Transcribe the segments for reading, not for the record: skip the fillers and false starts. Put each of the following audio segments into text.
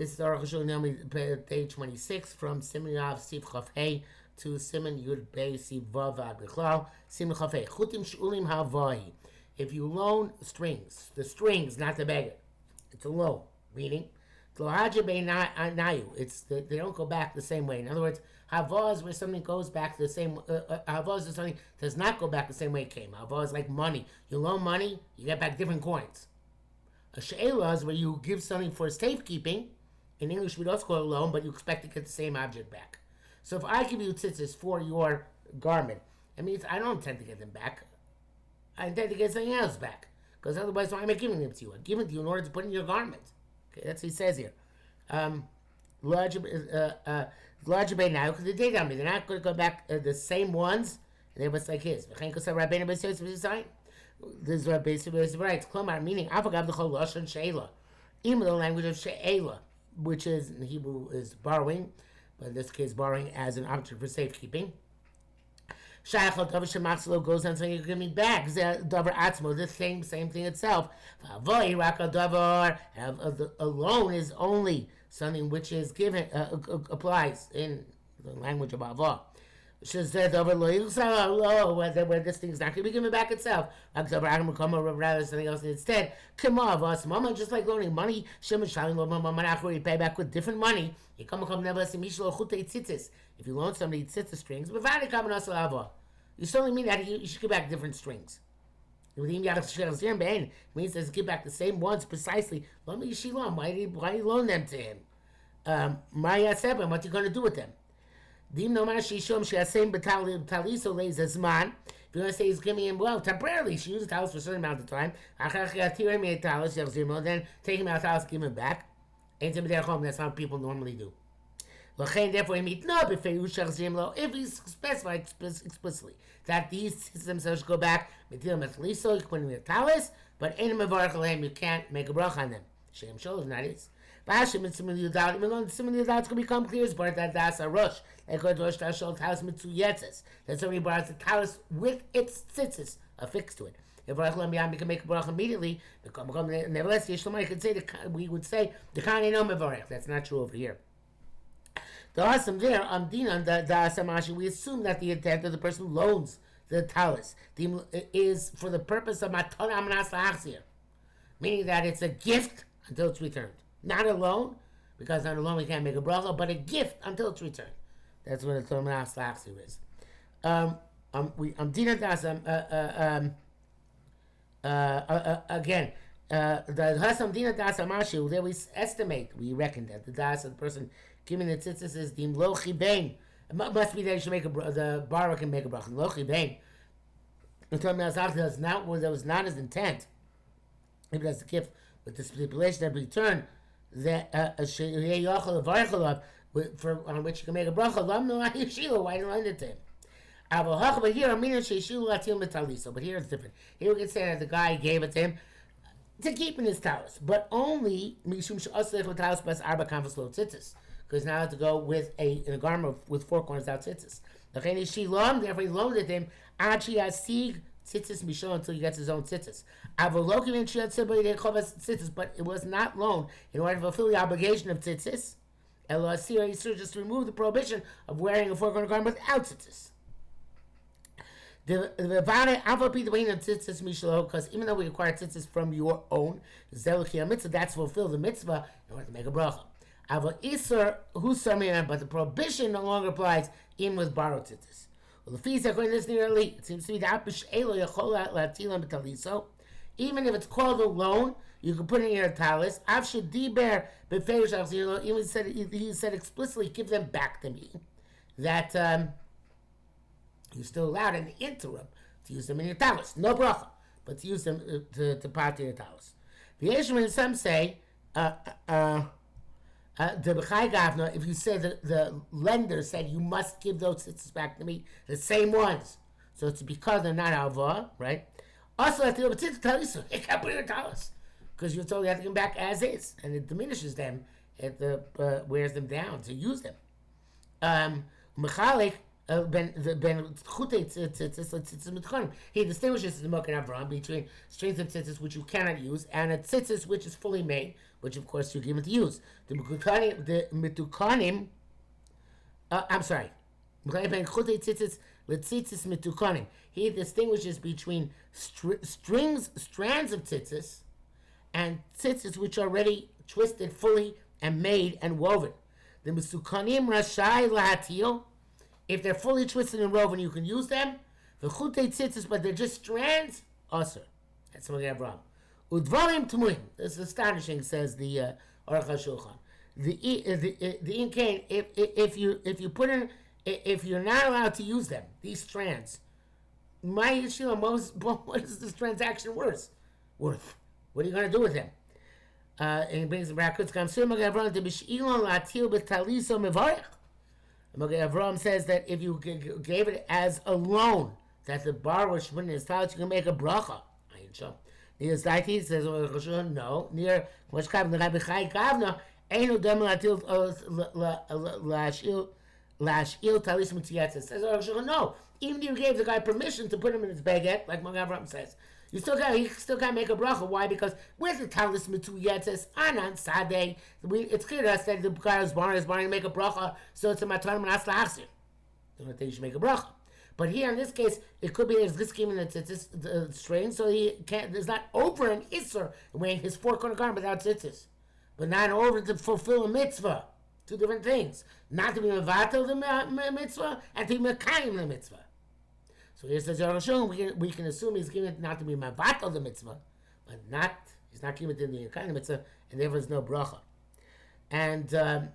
This is Arukh HaShulchan page 26 from Siman Yav Siv Chaf Hey to Siman Yud Bey Siv Vav Ad Bichlal. Siman Chaf Hey. Chutim Shulim Havahi. If you loan strings, the strings, not the beggar, it's a loan, meaning it's they don't go back the same way. In other words, Havah is where something goes back the same. Havah is something does not go back the same way it came. Havah is like money. You loan money, you get back different coins. A she'ela is where you give something for safekeeping. In English, we don't call it a loan, but you expect to get the same object back. So if I give you tzitzis for your garment, it means I don't intend to get them back. I intend to get something else back. Because otherwise, why am I giving them to you? I'm giving them to you in order to put in your garment. Okay, that's what he says here. Larger bay now, because they did on me. They're not going to go back the same ones. And they're like his. This is what basically right. Klomar, meaning, even the language of she'ela, which is in Hebrew is borrowing, but in this case borrowing as an object for safekeeping. Shayachot davar shematzlo goes on saying you give me back. Davar atzmo, the same thing itself. V'avoy raka davar, a loan is only something which is given applies in the language of avah. Where this thing is not going to be given back itself. Rather something else instead. Just like loaning money, where you pay back with different money. If you loan somebody tzitzis strings, you certainly mean that you should give back different strings. It means to give back the same ones precisely. Why do you loan them to him? What are you going to do with them? If you want to say he's giving him, well, temporarily, she used the talis for a certain amount of time, then take him out of the talis, give him back. That's how people normally do. Therefore, if he specified explicitly that these systems should go back, you can put in the talis, but you can't make a brach on them. Shem shows, not his. Even though the simon yudal can become clear as part that that's a rush. Like a rush that shows talis mitzuyetzes. That somebody brought the talis with its tzitzis affixed to it. If we can make a brach immediately, nevertheless, Yishlamai could say we would say the kane no mevarech. That's not true over here. The awesome there, the asamashi, we assume that the intent of the person who loans the talis is for the purpose of matana amnas la'achzir, meaning that it's a gift until it's returned. Not a loan, because on a loan we can't make a bracha, but a gift until it's returned. That's what a amnas la'achzir is. Again, the hasam dina das amashu. There we estimate, we reckon that the das of the person giving the tzitzis is deemed lo chibein. It must be that you should make the borrower can make a bracha. Lo chibein. The term that was not his intent. Maybe that's the gift with the stipulation that return that on which you can make a bracha. Why didn't I lend it to him? But here, but here it's different. Here we can say that the guy gave it to him to keep in his talis, but only because now I have to go with a garment with four corners out tzitzis. Therefore he loaned it to him until he gets his own tzitzis. But it was not loaned in order to fulfill the obligation of tzitzis. Just to remove the prohibition of wearing a four-corner garment without tzitzis. Because even though we acquire tzitzis from your own, that's fulfill the mitzvah in order to make a bracha. But the prohibition no longer applies even with borrowed tzitzis. It seems to be that even if it's called a loan, you can put it in your talis. Even he said explicitly, give them back to me. That you're still allowed in the interim to use them in your talis. No bracha, but to use them to part in your talis. Some say, if you say that the lender said you must give those tzitzis back to me, the same ones, so it's because they're not alva, right? Also, I think it's talis, so it can't put in your talis because you're told you have to give them back as is, and it diminishes them, it wears them down to use them. Mechalik. He distinguishes the Moken Avraham between strings of tzitzis which you cannot use and a tzitzis which is fully made, which of course you're given to use. The mitukanim, I'm sorry. He distinguishes between strands of tzitzis and tzitzis which are already twisted fully and made and woven. The misukanim rashai lahatil, if they're fully twisted and woven, you can use them. The chutei tzitzis, but they're just strands, also. That's what we have wrong. Udvarim tmuim. This is astonishing, says the Arukh HaShulchan. The inkain, if you put in, if you're not allowed to use them, these strands, my issue, what is this transaction worth? What are you going to do with them? And he brings the brackets. Avram says that if you gave it as a loan, that the borrower should put in his talent, you can make a bracha. Near Zaiti says, no. Near Moshkav, the Rabbi Chai Kavna, ain't no demo Lashil Talis Mutziyatzis. Says, no. Even if you gave the guy permission to put him in his baguette, like Magen Avraham says, he still can't make a bracha. Why? Because with the Talis Mutziyatzis, Anan Sadeh, it's clear to us that the guy is born to make a bracha, so it's a matan manas lahachzir. I don't think you should make a bracha. But here in this case, it could be there's this scheme in the strain, so he can't. There's not over an isser wearing his four-corner garment without tzitzis, but not over to fulfill a mitzvah. Two different things: not to be mevatel the mitzvah and to be mekayim the mitzvah. So here says we can assume he's giving it not to be mevatel the mitzvah, but he's not giving it in the mekayim mitzvah, and therefore there's no bracha. And the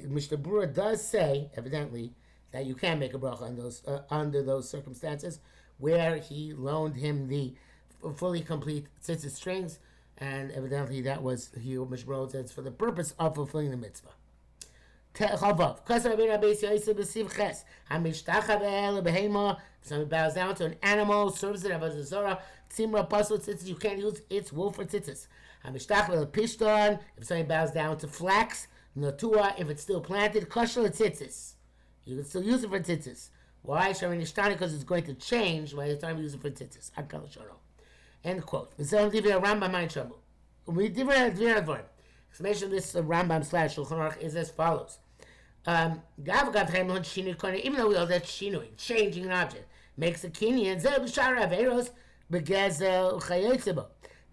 Mishnah Berurah does say, evidently, that you can make a bracha on those under those circumstances, where he loaned him the fully complete tzitzit strings, and evidently that was Mishnah Berurah says for the purpose of fulfilling the mitzvah. Somebody bows down to an animal, serves it as a zora. Tzimra pasul tzitzis, you can't use its wool for tzitzis. If somebody bows down to flax, natua, if it's still planted, kosher tzitzis. You can still use it for tzitzis. Why? Because it's going to change by the time you use it for tzitzis. End quote. Explanation of this Rambam / Shulchan Aruch is as follows. Even though we know that shinui, changing an object, makes a kinyan,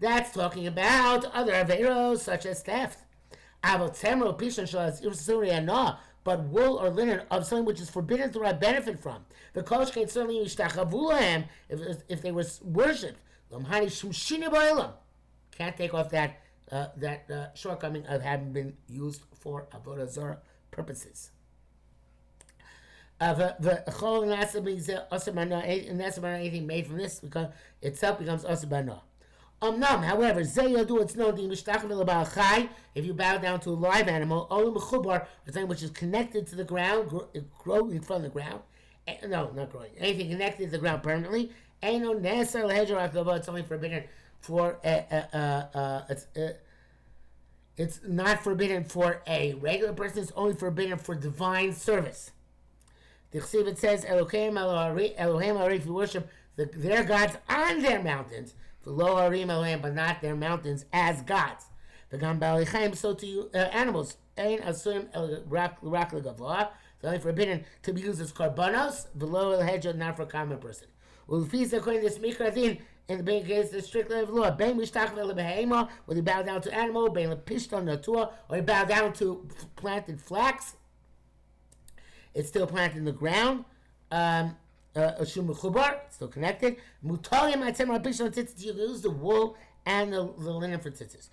that's talking about other averos such as theft. But wool or linen of something which is forbidden to derive benefit from. The kosh can certainly if they were worshipped. Can't take off that shortcoming of having been used for avodah zarah purposes. Anything made from this because itself becomes asabana. However, it's known if you bow down to a live animal, or something which is connected to the ground, growing in front of the ground. No, not growing. Anything connected to the ground permanently. It's only forbidden for it's not forbidden for a regular person. It's only forbidden for divine service. The Chesiv says, Elohim, if you worship their gods on their mountains, Lo harim Elohim, but not their mountains as gods. V'gam ba'alichaim, so to you animals. Ein asurim rak legavah. It's only forbidden to be used as karbanos. V'lo el hedjot, not for a common person. Ulfiz according to this mikra din, in the case the strict law of law. Ben mishtach ve'lebehema, whether you bow down to animal, ben lepishton natua, or you bow down to planted flax. It's still planted in the ground. Still connected. You use the wool and the linen for tzitzis.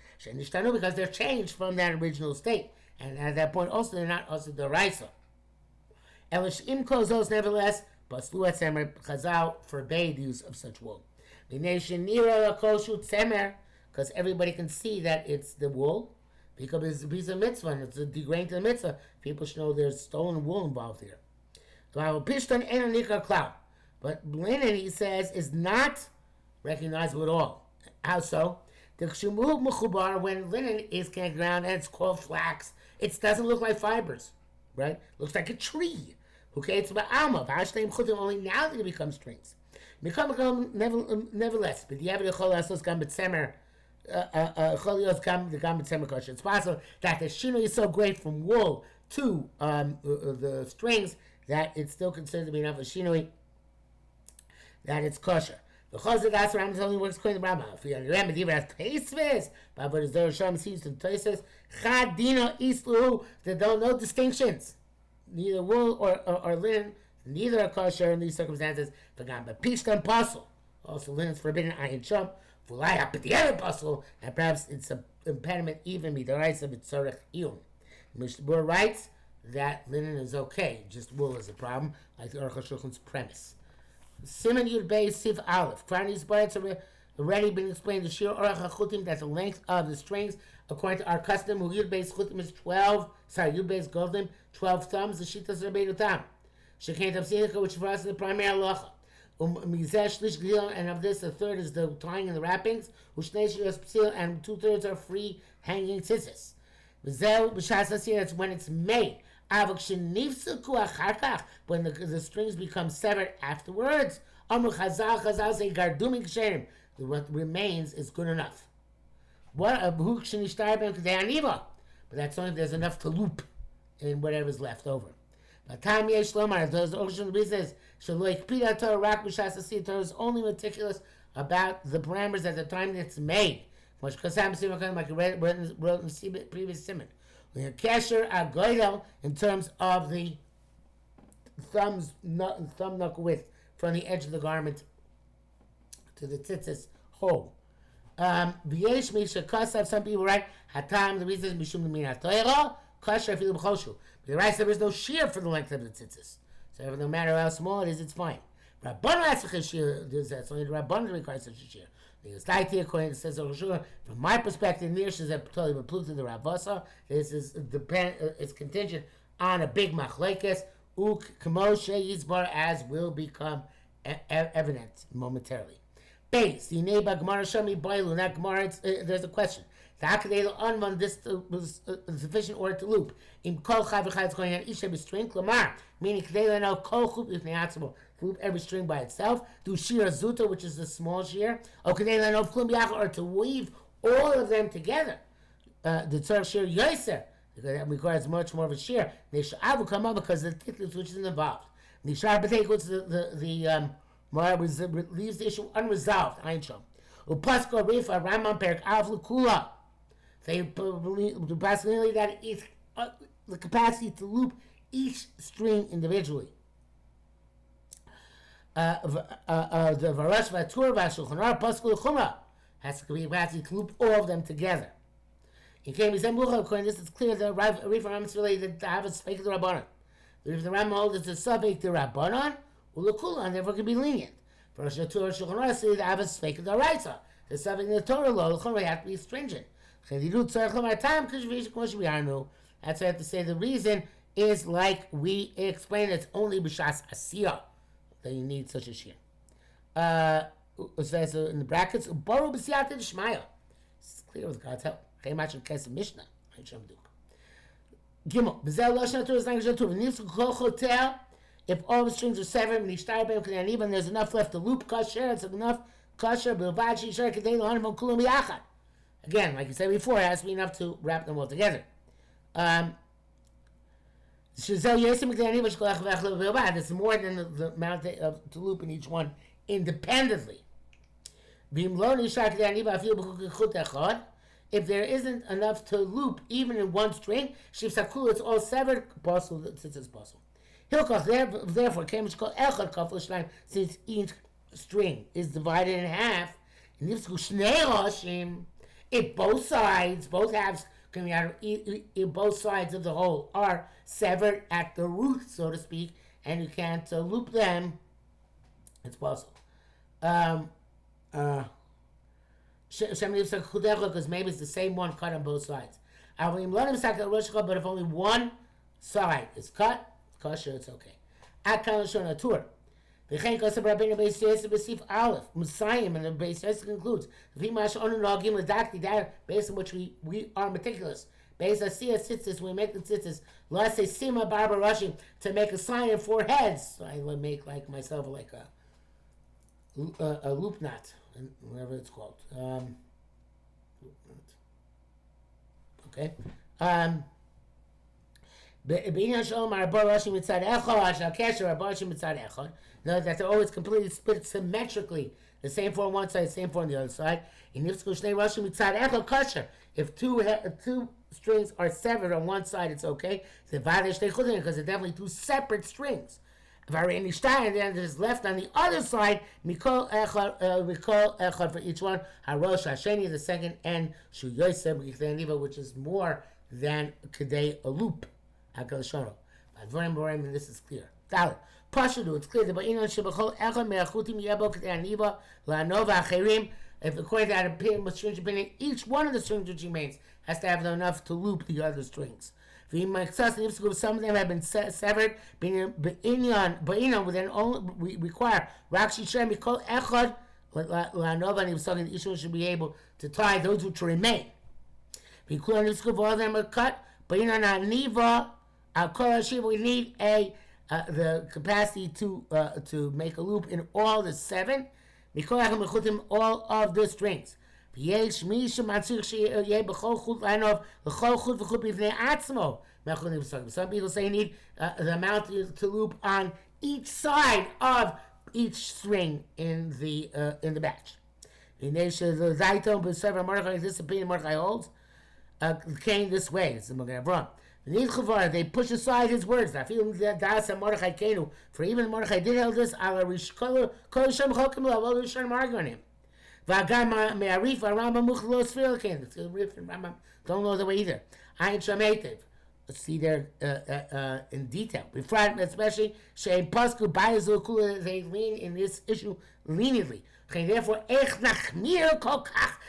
Because they're changed from that original state. And at that point also they're not also the raisa. Nevertheless, Chazal forbade the use of such wool. Because everybody can see that it's the wool. Because it's a piece of mitzvah and it's degrading to the mitzvah. People should know there's stolen wool involved here. But linen, he says, is not recognizable at all. How so? When linen is connected around and it's called flax, it doesn't look like fibers, right? Looks like a tree. Okay, it's about alma. Only now that it becomes strings. Nevertheless, but the It's possible that the shinoi is so great from wool to the strings that it's still considered to be enough of shinoi that it's kosher. The chazak that's Rambam only works according to Rambam. If you remember, the as Tosfos, but what is there? Shem sees to Tosfos chadino islu. There are no distinctions, neither wool or linen. Neither are kosher in these circumstances. But pishta and puzzle. Also, linen is forbidden. Ayin sham. Fulaya, but the other puzzle, and perhaps it's an impediment even midaraisa b'tzorech iyun. Mishnah writes that linen is okay, just wool is a problem, like the Arukh HaShulchan's premise. Siman Yud Beis Siv Aleph. Kvarni's bites have already been explained. The Shir Arukh HaChutim, that's the length of the strings, according to our custom. Yud Beis Chutim is 12. Yud Beis Goldim, 12 thumbs. The Shitas Rabbeinu Tam. Shekent Absinika, which for us is the primary halacha. And of this, a third is the tying and the wrappings, and 2/3 are free hanging tzitzis. It's when it's made. When the strings become severed afterwards, what remains is good enough. But that's only if there's enough to loop in whatever's left over. But time yesh lomar, the ocean says, Torah is only meticulous about the parameters at the time that it's made. Like I wrote in the previous simon. Kesher agoydel in terms of the thumb knuckle width from the edge of the garment to the tzitzis hole. V'yesh mishakasav, some people write hatam. The reason is mishum l'min ha'toira kasher afilu b'choshu. But the right there is no shear for the length of the tzitzis, so no matter how small it is, it's fine. Rabban asks a shear. That's only the Rabban requires such a shear. According to says from my perspective, Nirsh is totally approved to the Ravasa. This is it's contingent on a big machlekes uk kamoshe yizbar, as will become evident momentarily. Base the neighbor Gemara Shami Bailu. That Gemara, there's a question. The Hakadei Anvan, this was sufficient order to loop. In Kol Chavachai is going on each every string. Klamar, meaning Kadei no Kol Chup if neatzable. Loop every string by itself. Do Shir Zuta, which is the small shear. Or Kadei no Klum Yachal, or to weave all of them together. The Tzar Shir Yoser, that requires much more of a shear. They should come up because of the titlets which is involved. The Shar B'Teik, which the leaves the issue unresolved. Einshom. Upasko Rifa Ramon Perik Av Lukula. They believe the possibility that it's the capacity to loop each string individually. The Varash Vatur Vashulchan Paskul Chumra has to be capacity to loop all of them together. In case according to this, it's clear that Rifa Ram is related to have a spake the Rabbanon. If the Ram holds it's a suffix to Rabbanon, Ulukula, therefore can be lenient. For Shatur Shulchan say that have a spake the Raisa. The suffix in the Torah law, the have to be stringent. That's why I have to say the reason is like we explained, it's only b'shas asiyah that you need such a shear. It says in the brackets, Baru b'siyat d'shmaya. It's clear with God's help. Chayimach Kesef Mishnah. Gimel. B'zel lashon Torah is language of Torah. If all the strings are severed, and there's enough left to loop kasher, it's enough kasher. B'ilvad shishar kadei l'hanavon kulam b'yachad. Again, like you said before, it has to be enough to wrap them all together. It's more than the amount to loop in each one independently. If there isn't enough to loop even in one string, it's all severed. Since it's possible. Therefore, since each string is divided in half, if both halves coming out of both sides of the whole are severed at the root, so to speak, and you can't loop them, it's possible. Because maybe it's the same one cut on both sides. But if only one side is cut, kosher, it's okay. The Chenkas of Rabbeinu Beis Yosef B'Sif Aleph Musayim, and the Beis Yosef concludes V'Mash Onu Nogim L'Dakti, that based on which we are meticulous. Based on Siyah Tzitzis, we make the Tzitzis. Let's say Sima Barba Rashim, to make a sign in 4 heads. So I would make like myself like a loop knot, whatever it's called. Okay. B'inyan shalom arba rashim mitzad echad, shal kesher arba rashim mitzad echad. Note that they're always completely split symmetrically. The same four on one side, the same four on the other side. If two strings are severed on one side, it's okay. Because they're definitely two separate strings. And then there's left on the other side, mikol echad for each one. Harosh hasheni, the second, and shu yosef which is more than kedei a loop. Hakal shono. And this is clear. Pashudu, it's clear that if according to that opinion, strange opinion, each one of the strings which remains has to have enough to loop the other strings. Some of them have been severed, then only require Rakshi Shem Mikol Echad Lanova, and he was talking that each one should be able to tie those which remain. All of them are cut, but Niva, we need the capacity to make a loop in all the seven. All of the strings. Some people say you need the amount to loop on each side of each string in the batch. This opinion Mordechai holds came this way. This is Avraham. They push aside his words. I feel that that's a Mordechai Kenu. For even Mordechai did hold this. All the Rishonim argue on him. Rambam don't know the way either. Ayin Shametiv. Let's see there in detail. Especially Shein Pasku Bayazu Kula. They lean in this issue leniently. Therefore,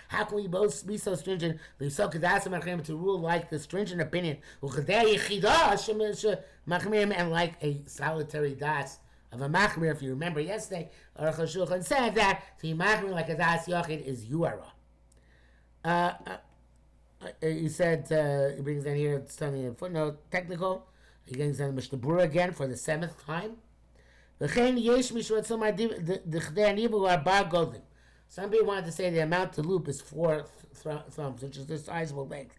how can we both be so stringent? To rule like the stringent opinion, and like a solitary das of a machmir. If you remember yesterday, Arukh HaShulchan said that to be machmir like a das yochid is yuara. He said, he brings down here, it's telling me a footnote, technical. He brings down the Mishnah Berurah again for the 7th time. Some people wanted to say the amount to loop is 4 thumbs, which is a sizable length.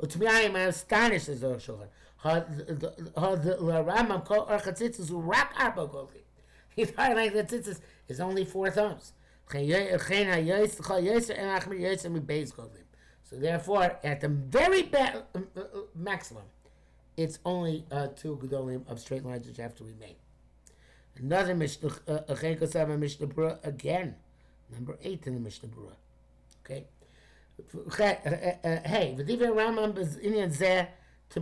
To me, I am astonished, says the Shulchan. He thought like the tzitzis is only 4 thumbs. So therefore, at the very maximum, it's only 2 gedolim of straight lines which have to remain. Another Mishnah, Mishnah Berurah again, number 8 in the Mishnah Berurah. Okay. Hey, v'divrei Rambam is inyan zeh to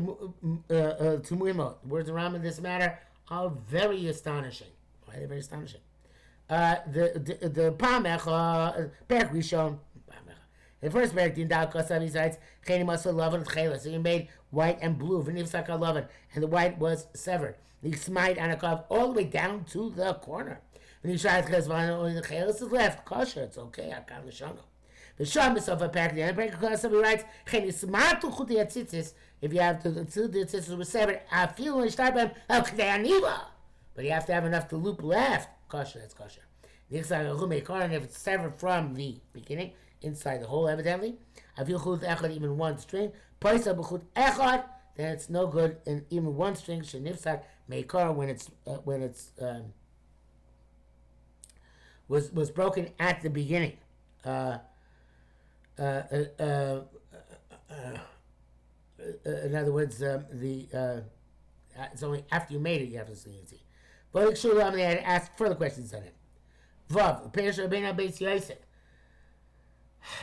muimot. The words of Rambam in this matter are very astonishing. Why are they very astonishing? The Pamech, Perek Rishon, the first Perek Din Dal Kosav, he writes, Cheni Masa Lavan Chela. So he made white and blue, V'nivsak Lavan, and the white was severed. He smite on a cuff all the way down to the corner. When he tried to only the chelis is left, kosher, it's okay. I can't lishano. The sham is of a pack. The other pack he writes, if you have the tzitzis were severed, I feel when you start by but you have to have enough to loop left. Kosher, that's kosher. And if it's severed from the beginning, inside the hole, evidently, I feel chut echad, even one string. Paisa b'chut echad, then it's no good in even one string. Shenifsak meikar when it's was broken at the beginning. In other words, it's only after you made it you have to see it. But they had asked further questions on it. Vav, Perish Rabbeinu Beis Yosef.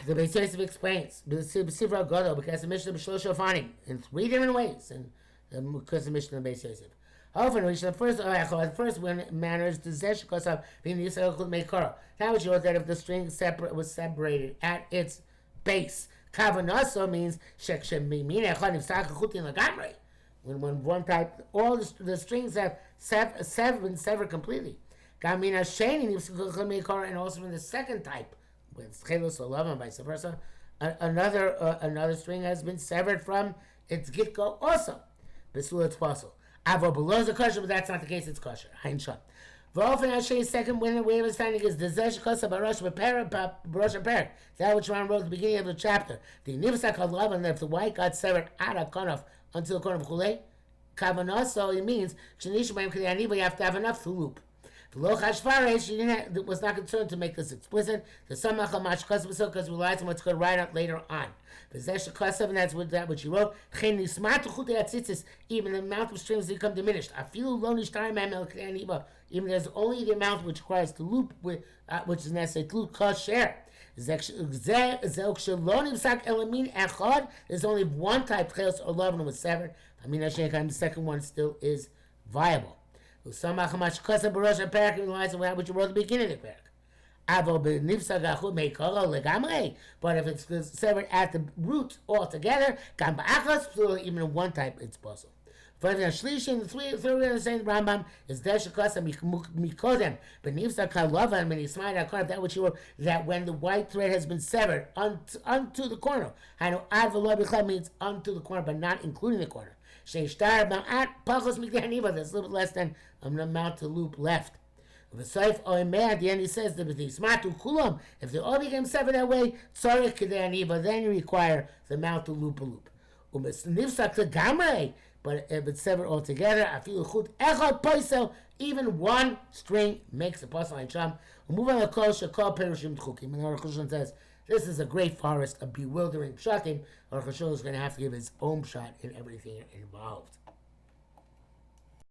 The Beis Yosef explains because the Mishnah B'Shlosh Ofanim in 3 different ways, and because the Mishnah Beis Yosef. Often, the first manner is the zesh kosav being the Yisrael chut meikara. That would show that if the string was separated at its base, kavanasa means when one type, all the strings have been severed completely. And also from the second type, with chelos or love and vice versa, another string has been severed from its get-go also. It's possible. Avo below the kosher, but that's not the case. It's kosher. Hein shot. V'ofen Hashay's second way of understanding is the Zesh Kosa Barosh Barosh. That which Ron wrote at the beginning of the chapter. The Nivsak Halav, and if the white got severed out of Konof until the corner of Chulei, Kavanah, so it means Shanishmayim K'Yaniva, you have to have enough to loop. The Loch Hashvaresh was not concerned to make this explicit. The Samach Hamash Kosa because we relies on what's going to write out later on. The Zesh Kosa, and that's that which he wrote. Chen Nismat Chutei Atzitzis, even the amount of strings become diminished. Afilu Lo Nishtar Mamel K'Yaniva. Even there's only the amount which requires to loop, which is necessary to loop kosher. There's only one type, Chelos or Lovin, was severed. I mean, the second one still is viable. But if it's severed at the root altogether, even one type, it's possible. For the Shlishi, the third way of saying the Rambam is Deshakasa Mikodem, but Nifsa Kalova and Menismai Akar, that which you were, that when the white thread has been severed unto the corner. Hano Ad Velobicha means unto the corner, but not including the corner. Sheshtar Ma'at Pachos Mikdaniva, there's a little bit less than an amount to loop left. The Saif Oimeh, at the end he says that the Smatu Kulam, if they all became severed that way, Tzorich Kedaniva, then you require the amount to loop a loop. Nifsa Gamre. But if it's severed altogether, I feel chut echad poisel, even one string makes a pasal and sham. We move on to kol shekol perushim tchukim. And Arukh HaShulchan says this is a great forest of bewildering pshatim. Arukh HaShulchan is going to have to give his own shot in everything involved.